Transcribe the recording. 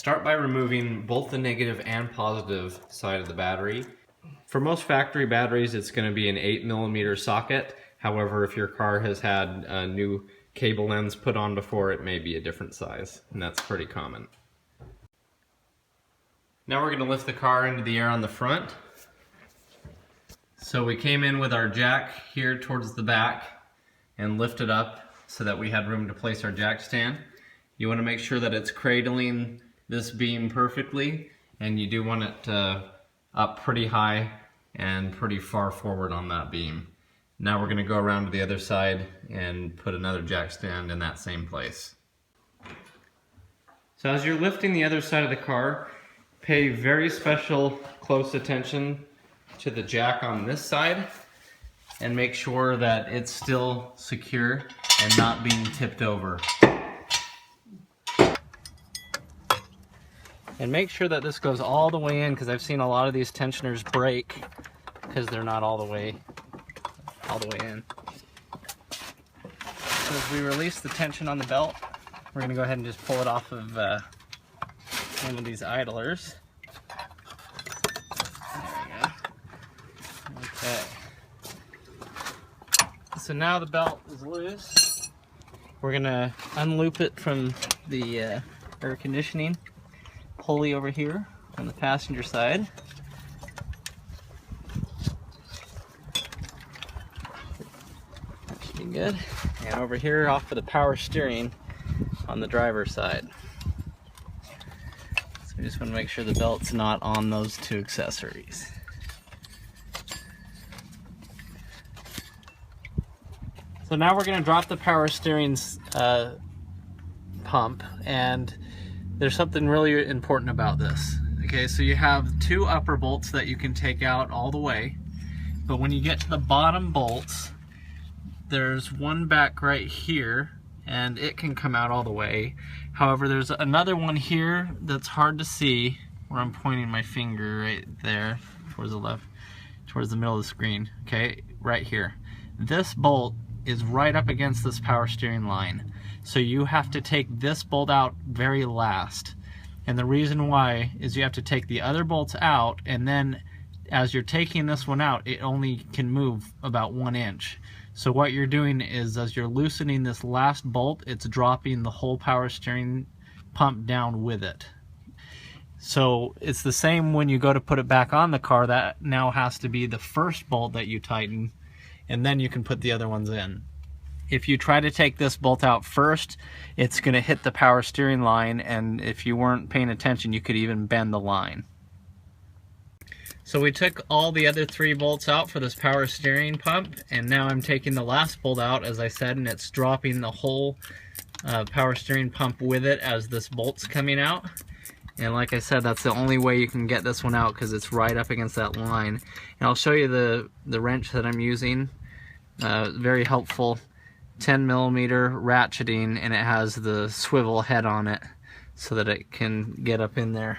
Start by removing both the negative and positive side of the battery. For most factory batteries, it's going to be an 8mm socket. However, if your car has had a new cable ends put on before, it may be a different size, and that's pretty common. Now we're going to lift the car into the air on the front. So we came in with our jack here towards the back and lifted up so that we had room to place our jack stand. You want to make sure that it's cradling this beam perfectly, and you do want it up pretty high and pretty far forward on that beam. Now we're going to go around to the other side and put another jack stand in that same place. So as you're lifting the other side of the car, pay very special close attention to the jack on this side and make sure that it's still secure and not being tipped over. And make sure that this goes all the way in, because I've seen a lot of these tensioners break because they're not all the way in. So as we release the tension on the belt, we're going to go ahead and just pull it off of one of these idlers. Okay. So now the belt is loose. We're going to unloop it from the air conditioning pulley over here on the passenger side. That should be good. And over here off of the power steering on the driver's side. So we just want to make sure the belt's not on those two accessories. So now we're going to drop the power steering's pump, and there's something really important about this. Okay, so you have two upper bolts that you can take out all the way, but when you get to the bottom bolts, there's one back right here, and it can come out all the way. However, there's another one here that's hard to see, where I'm pointing my finger right there, towards the left, towards the middle of the screen. Okay, right here. This bolt is right up against this power steering line. So you have to take this bolt out very last. And the reason why is you have to take the other bolts out, and then as you're taking this one out, it only can move about 1 inch. So what you're doing is, as you're loosening this last bolt, it's dropping the whole power steering pump down with it. So it's the same when you go to put it back on the car. That now has to be the first bolt that you tighten, and then you can put the other ones in. If you try to take this bolt out first, it's going to hit the power steering line, and if you weren't paying attention, you could even bend the line. So we took all the other 3 bolts out for this power steering pump, and now I'm taking the last bolt out, as I said, and it's dropping the whole power steering pump with it as this bolt's coming out. And like I said, that's the only way you can get this one out, because it's right up against that line. And I'll show you the wrench that I'm using. Very helpful. 10mm ratcheting, and it has the swivel head on it so that it can get up in there.